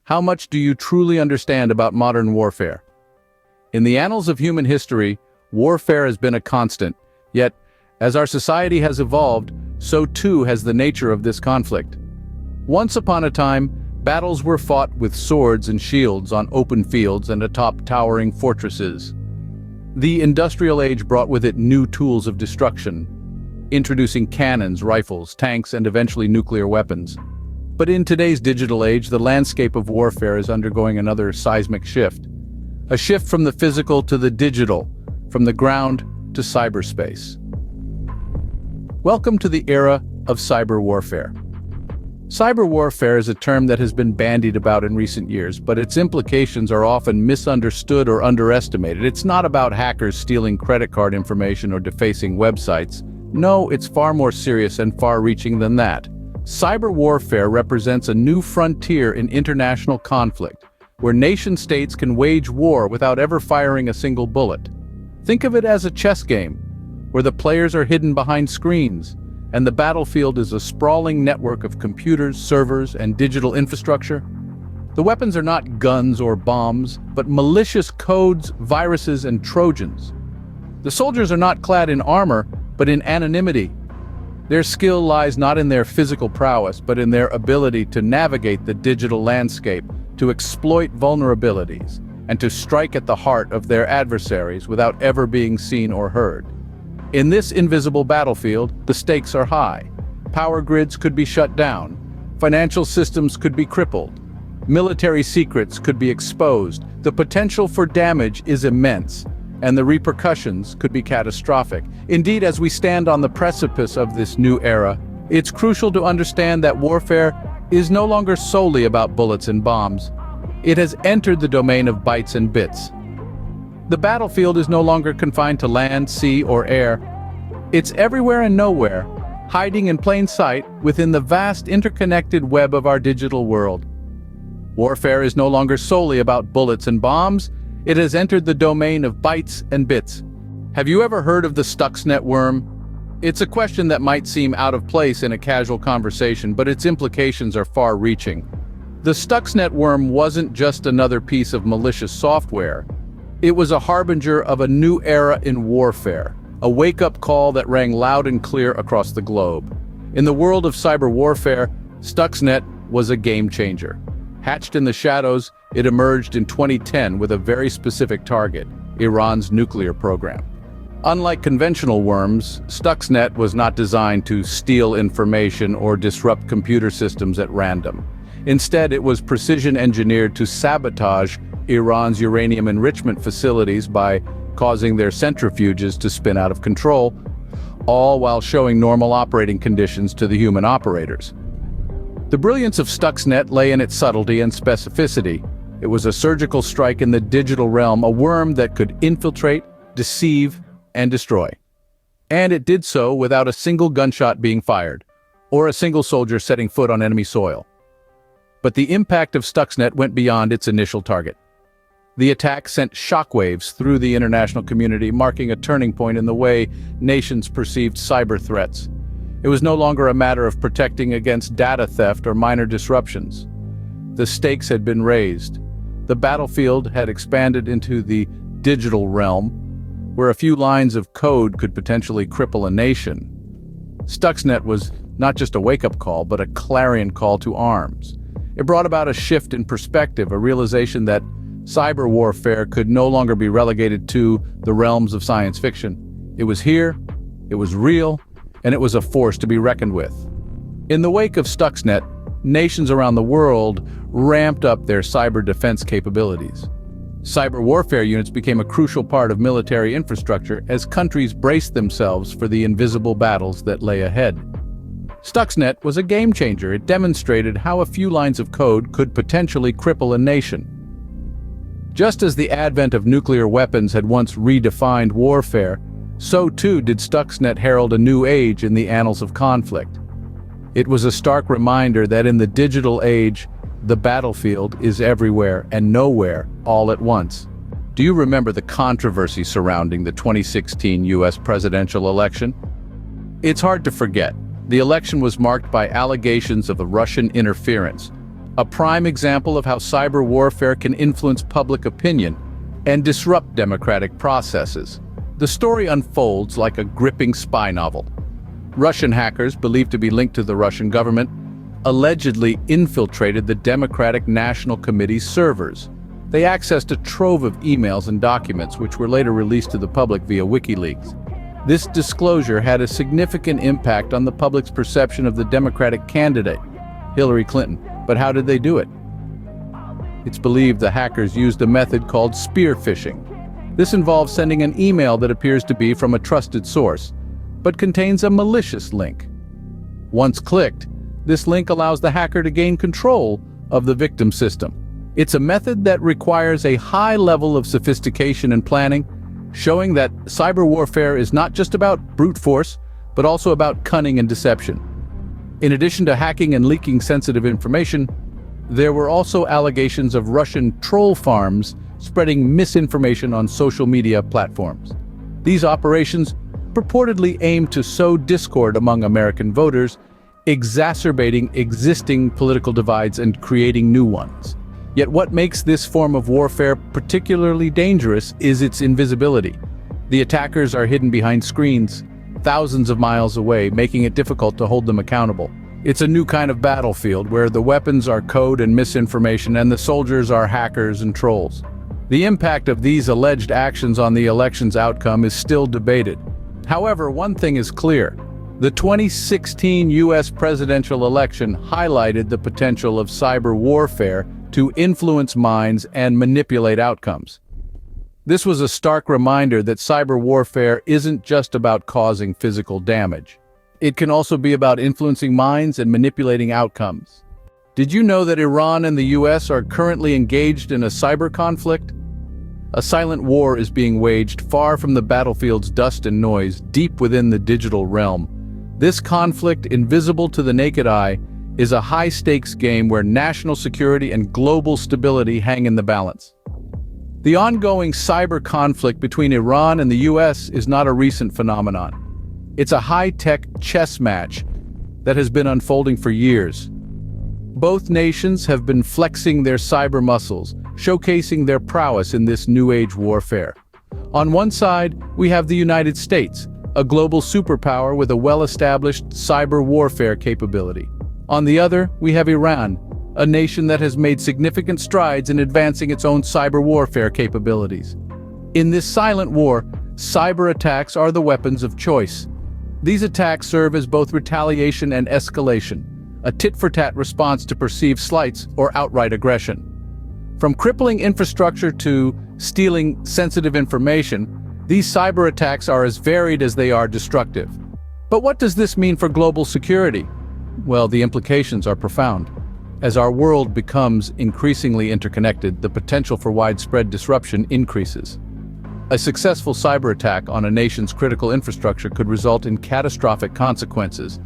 How much do you truly understand about modern warfare? In the annals of human history, warfare has been a constant, yet, as our society has evolved, so too has the nature of this conflict. Once upon a time, battles were fought with swords and shields on open fields and atop towering fortresses. The industrial age brought with it new tools of destruction, introducing cannons, rifles, tanks, and eventually nuclear weapons. But in today's digital age, the landscape of warfare is undergoing another seismic shift. A shift from the physical to the digital, from the ground to cyberspace. Welcome to the era of cyber warfare. Cyber warfare is a term that has been bandied about in recent years, but its implications are often misunderstood or underestimated. It's not about hackers stealing credit card information or defacing websites. No, it's far more serious and far-reaching than that. Cyber warfare represents a new frontier in international conflict, where nation-states can wage war without ever firing a single bullet. Think of it as a chess game, where the players are hidden behind screens, and the battlefield is a sprawling network of computers, servers, and digital infrastructure. The weapons are not guns or bombs, but malicious codes, viruses, and Trojans. The soldiers are not clad in armor, but in anonymity. Their skill lies not in their physical prowess, but in their ability to navigate the digital landscape, to exploit vulnerabilities, and to strike at the heart of their adversaries without ever being seen or heard. In this invisible battlefield, the stakes are high. Power grids could be shut down, financial systems could be crippled, military secrets could be exposed. The potential for damage is immense, and the repercussions could be catastrophic. Indeed, as we stand on the precipice of this new era, it's crucial to understand that warfare is no longer solely about bullets and bombs. It has entered the domain of bytes and bits. The battlefield is no longer confined to land, sea, or air. It's everywhere and nowhere, hiding in plain sight within the vast interconnected web of our digital world. Warfare is no longer solely about bullets and bombs. It has entered the domain of bytes and bits. Have you ever heard of the Stuxnet worm? It's a question that might seem out of place in a casual conversation, but its implications are far-reaching. The Stuxnet worm wasn't just another piece of malicious software. It was a harbinger of a new era in warfare, a wake-up call that rang loud and clear across the globe. In the world of cyber warfare, Stuxnet was a game-changer. Hatched in the shadows, it emerged in 2010 with a very specific target: Iran's nuclear program. Unlike conventional worms, Stuxnet was not designed to steal information or disrupt computer systems at random. Instead, it was precision-engineered to sabotage Iran's uranium enrichment facilities by causing their centrifuges to spin out of control, all while showing normal operating conditions to the human operators. The brilliance of Stuxnet lay in its subtlety and specificity. It was a surgical strike in the digital realm, a worm that could infiltrate, deceive, and destroy. And it did so without a single gunshot being fired, or a single soldier setting foot on enemy soil. But the impact of Stuxnet went beyond its initial target. The attack sent shockwaves through the international community, marking a turning point in the way nations perceived cyber threats. It was no longer a matter of protecting against data theft or minor disruptions. The stakes had been raised. The battlefield had expanded into the digital realm, where a few lines of code could potentially cripple a nation. Stuxnet was not just a wake-up call, but a clarion call to arms. It brought about a shift in perspective, a realization that cyber warfare could no longer be relegated to the realms of science fiction. It was here, it was real, and it was a force to be reckoned with. In the wake of Stuxnet, nations around the world ramped up their cyber defense capabilities. Cyber warfare units became a crucial part of military infrastructure as countries braced themselves for the invisible battles that lay ahead. Stuxnet was a game-changer. It demonstrated how a few lines of code could potentially cripple a nation. Just as the advent of nuclear weapons had once redefined warfare, so too did Stuxnet herald a new age in the annals of conflict. It was a stark reminder that in the digital age, the battlefield is everywhere and nowhere all at once. Do you remember the controversy surrounding the 2016 US presidential election? It's hard to forget. The election was marked by allegations of Russian interference, a prime example of how cyber warfare can influence public opinion and disrupt democratic processes. The story unfolds like a gripping spy novel. Russian hackers, believed to be linked to the Russian government, allegedly infiltrated the Democratic National Committee's servers. They accessed a trove of emails and documents which were later released to the public via WikiLeaks. This disclosure had a significant impact on the public's perception of the Democratic candidate, Hillary Clinton. But how did they do it? It's believed the hackers used a method called spear phishing. This involves sending an email that appears to be from a trusted source, but contains a malicious link. Once clicked, this link allows the hacker to gain control of the victim system. It's a method that requires a high level of sophistication and planning, showing that cyber warfare is not just about brute force, but also about cunning and deception. In addition to hacking and leaking sensitive information, there were also allegations of Russian troll farms spreading misinformation on social media platforms. These operations purportedly aimed to sow discord among American voters, exacerbating existing political divides and creating new ones. Yet what makes this form of warfare particularly dangerous is its invisibility. The attackers are hidden behind screens, thousands of miles away, making it difficult to hold them accountable. It's a new kind of battlefield where the weapons are code and misinformation and the soldiers are hackers and trolls. The impact of these alleged actions on the election's outcome is still debated. However, one thing is clear. The 2016 U.S. presidential election highlighted the potential of cyber warfare to influence minds and manipulate outcomes. This was a stark reminder that cyber warfare isn't just about causing physical damage. It can also be about influencing minds and manipulating outcomes. Did you know that Iran and the U.S. are currently engaged in a cyber conflict? A silent war is being waged far from the battlefield's dust and noise, deep within the digital realm. This conflict, invisible to the naked eye, is a high-stakes game where national security and global stability hang in the balance. The ongoing cyber conflict between Iran and the U.S. is not a recent phenomenon. It's a high-tech chess match that has been unfolding for years. Both nations have been flexing their cyber muscles, showcasing their prowess in this new-age warfare. On one side, we have the United States, a global superpower with a well-established cyber warfare capability. On the other, we have Iran, a nation that has made significant strides in advancing its own cyber warfare capabilities. In this silent war, cyber attacks are the weapons of choice. These attacks serve as both retaliation and escalation, a tit-for-tat response to perceived slights or outright aggression. From crippling infrastructure to stealing sensitive information, these cyber attacks are as varied as they are destructive. But what does this mean for global security? Well, the implications are profound. As our world becomes increasingly interconnected, the potential for widespread disruption increases. A successful cyber attack on a nation's critical infrastructure could result in catastrophic consequences,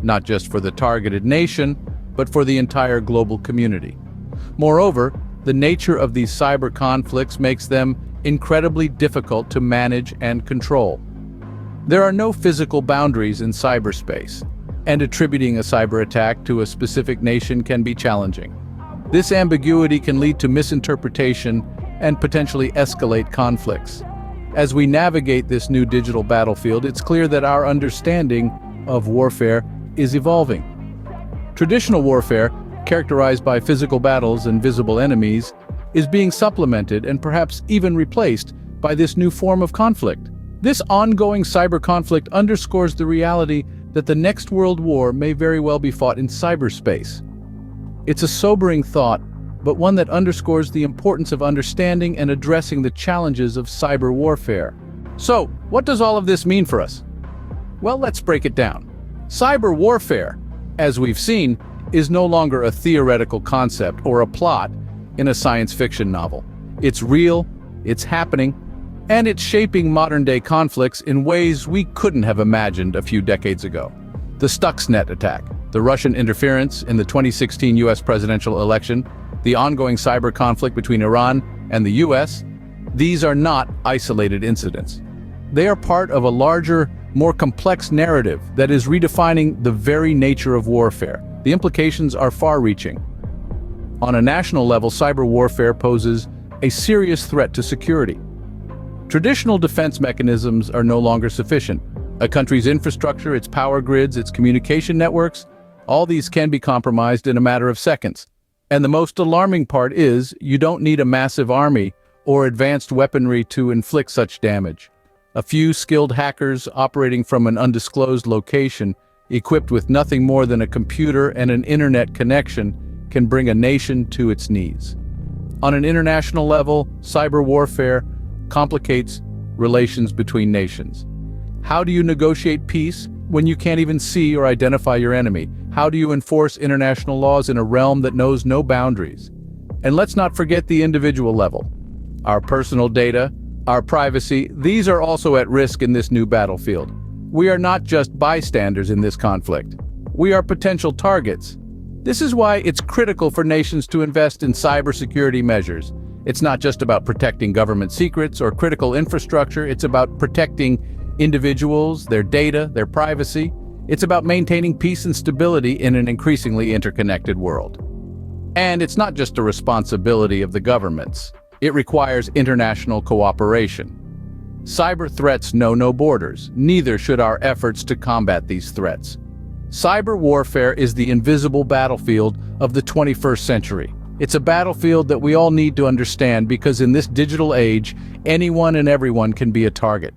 not just for the targeted nation, but for the entire global community. Moreover, the nature of these cyber conflicts makes them incredibly difficult to manage and control. There are no physical boundaries in cyberspace, and attributing a cyber attack to a specific nation can be challenging. This ambiguity can lead to misinterpretation and potentially escalate conflicts. As we navigate this new digital battlefield, it's clear that our understanding of warfare is evolving. Traditional warfare, characterized by physical battles and visible enemies, is being supplemented and perhaps even replaced by this new form of conflict. This ongoing cyber conflict underscores the reality that the next world war may very well be fought in cyberspace. It's a sobering thought, but one that underscores the importance of understanding and addressing the challenges of cyber warfare. So, what does all of this mean for us? Well, let's break it down. Cyber warfare, as we've seen, is no longer a theoretical concept or a plot in a science fiction novel. It's real, it's happening, and it's shaping modern-day conflicts in ways we couldn't have imagined a few decades ago. The Stuxnet Attack, the Russian interference in the 2016 U.S. presidential election, the ongoing cyber conflict between Iran and the U.S., these are not isolated incidents. They are part of a larger, more complex narrative that is redefining the very nature of warfare. The implications are far-reaching. On a national level, cyber warfare poses a serious threat to security. Traditional defense mechanisms are no longer sufficient. A country's infrastructure, its power grids, its communication networks, all these can be compromised in a matter of seconds. And the most alarming part is, you don't need a massive army or advanced weaponry to inflict such damage. A few skilled hackers operating from an undisclosed location, equipped with nothing more than a computer and an internet connection, can bring a nation to its knees. On an international level, cyber warfare complicates relations between nations. How do you negotiate peace when you can't even see or identify your enemy? How do you enforce international laws in a realm that knows no boundaries? And let's not forget the individual level. Our personal data, our privacy, these are also at risk in this new battlefield. We are not just bystanders in this conflict. We are potential targets. This is why it's critical for nations to invest in cybersecurity measures. It's not just about protecting government secrets or critical infrastructure, it's about protecting individuals, their data, their privacy. It's about maintaining peace and stability in an increasingly interconnected world. And it's not just a responsibility of the governments. It requires international cooperation. Cyber threats know no borders. Neither should our efforts to combat these threats. Cyber warfare is the invisible battlefield of the 21st century. It's a battlefield that we all need to understand, because in this digital age, anyone and everyone can be a target.